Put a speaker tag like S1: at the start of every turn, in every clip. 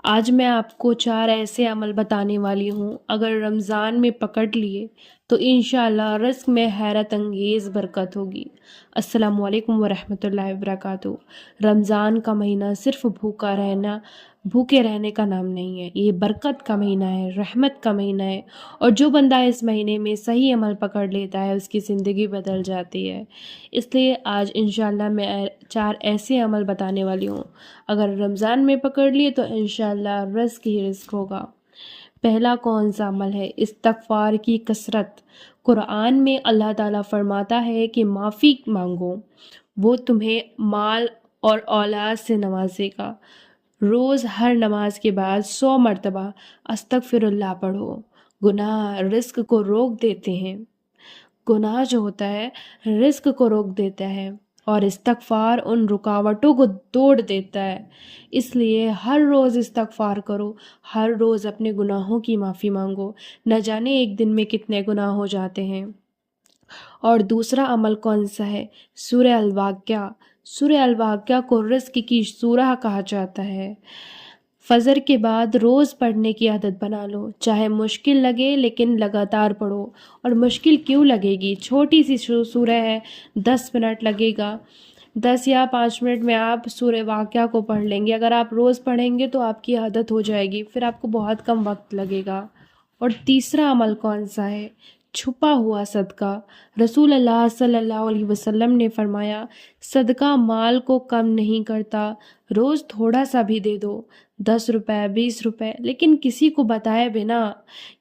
S1: آج میں آپ کو 4 ایسے عمل بتانے والی ہوں، اگر رمضان میں پکڑ لیے تو انشاءاللہ رزق میں حیرت انگیز برکت ہوگی۔ السلام علیکم ورحمۃ اللہ وبرکاتہ۔ رمضان کا مہینہ صرف بھوکے رہنے کا نام نہیں ہے، یہ برکت کا مہینہ ہے، رحمت کا مہینہ ہے، اور جو بندہ اس مہینے میں صحیح عمل پکڑ لیتا ہے اس کی زندگی بدل جاتی ہے۔ اس لیے آج انشاءاللہ میں 4 ایسے عمل بتانے والی ہوں، اگر رمضان میں پکڑ لیے تو انشاءاللہ رزق ہی رزق ہوگا۔ پہلا کون سا عمل ہے؟ استغفار کی کثرت۔ قرآن میں اللہ تعالیٰ فرماتا ہے کہ معافی مانگو، وہ تمہیں مال اور اولاد سے نوازے گا۔ روز ہر نماز کے بعد 100 مرتبہ استغفر اللہ پڑھو۔ گناہ رزق کو روک دیتے ہیں، گناہ جو ہوتا ہے رزق کو روک دیتا ہے، اور استغفار ان رکاوٹوں کو توڑ دیتا ہے۔ اس لیے ہر روز استغفار کرو، ہر روز اپنے گناہوں کی معافی مانگو، نہ جانے ایک دن میں کتنے گناہ ہو جاتے ہیں۔ اور دوسرا عمل کون سا ہے؟ سورہ الواقعہ۔ سورہ الواقعہ کو رزق کی سورہ کہا جاتا ہے۔ فجر کے بعد روز پڑھنے کی عادت بنا لو، چاہے مشکل لگے لیکن لگاتار پڑھو۔ اور مشکل کیوں لگے گی؟ چھوٹی سی سورہ ہے، 10 منٹ لگے گا، 10 یا 5 منٹ میں آپ سورہ واقعہ کو پڑھ لیں گے۔ اگر آپ روز پڑھیں گے تو آپ کی عادت ہو جائے گی، پھر آپ کو بہت کم وقت لگے گا۔ اور تیسرا عمل کون سا ہے؟ چھپا ہوا صدقہ۔ رسول اللہ صلی اللہ علیہ وسلم نے فرمایا، صدقہ مال کو کم نہیں کرتا، روز تھوڑا سا بھی دے دو، 10 روپے 20 روپے، لیکن کسی کو بتائے بنا،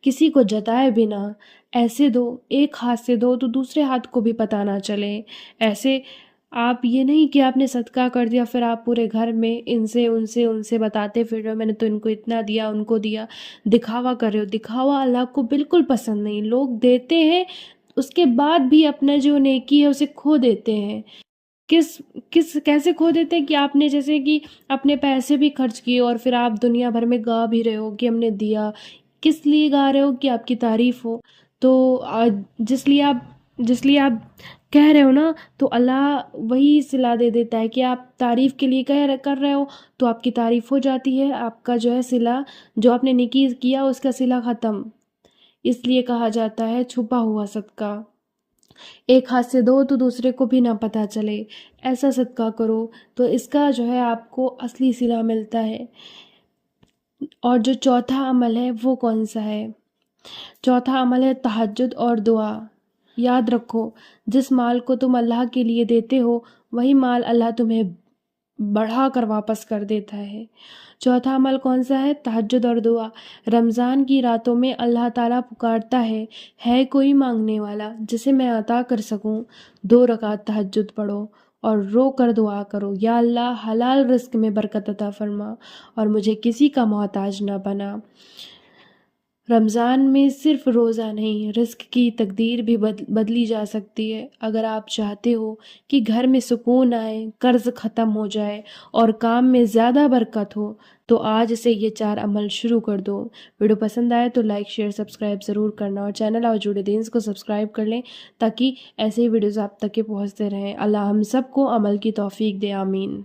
S1: کسی کو جتائے بنا ایسے دو، ایک ہاتھ سے دو تو دوسرے ہاتھ کو بھی پتہ نہ چلے۔ ایسے آپ یہ نہیں کہ آپ نے صدقہ کر دیا پھر آپ پورے گھر میں ان سے بتاتے پھر رہے ہو میں نے تو ان کو اتنا دیا، ان کو دیا، دکھاوا کر رہے ہو۔ دکھاوا اللہ کو بالکل پسند نہیں۔ لوگ دیتے ہیں، اس کے بعد بھی اپنا جو نیکی ہے اسے کھو دیتے ہیں۔ کیسے کھو دیتے ہیں کہ آپ نے جیسے کہ اپنے پیسے بھی خرچ کیے اور پھر آپ دنیا بھر میں گا بھی رہے ہو کہ ہم نے دیا۔ کس لیے گا رہے ہو؟ کہ آپ کی تعریف ہو۔ تو جس لیے آپ کہہ رہے ہو نا، تو اللہ وہی صلہ دے دیتا ہے کہ آپ تعریف کے لیے کر رہے ہو تو آپ کی تعریف ہو جاتی ہے، آپ کا جو ہے صلہ، جو آپ نے نیکی کیا اس کا صلہ ختم۔ اس لیے کہا جاتا ہے چھپا ہوا صدقہ، ایک ہاتھ سے دو تو دوسرے کو بھی نہ پتہ چلے، ایسا صدقہ کرو تو اس کا جو ہے آپ کو اصلی صلہ ملتا ہے۔ اور جو چوتھا عمل ہے وہ کون سا ہے؟ چوتھا عمل ہے تہجد اور دعا۔ یاد رکھو، جس مال کو تم اللہ کے لیے دیتے ہو وہی مال اللہ تمہیں بڑھا کر واپس کر دیتا ہے۔ چوتھا عمل کون سا ہے؟ تہجد اور دعا۔ رمضان کی راتوں میں اللہ تعالیٰ پکارتا ہے کوئی مانگنے والا جسے میں عطا کر سکوں؟ 2 رکعت تہجد پڑھو اور رو کر دعا کرو، یا اللہ حلال رزق میں برکت عطا فرما اور مجھے کسی کا محتاج نہ بنا۔ رمضان میں صرف روزہ نہیں، رزق کی تقدیر بھی بدلی جا سکتی ہے۔ اگر آپ چاہتے ہو کہ گھر میں سکون آئے، قرض ختم ہو جائے اور کام میں زیادہ برکت ہو تو آج سے یہ 4 عمل شروع کر دو۔ ویڈیو پسند آئے تو لائک شیئر سبسکرائب ضرور کرنا، اور چینل اور جڑے دینس کو سبسکرائب کر لیں تاکہ ایسے ہی ویڈیوز آپ تک کے پہنچتے رہیں۔ اللہ ہم سب کو عمل کی توفیق دے، آمین۔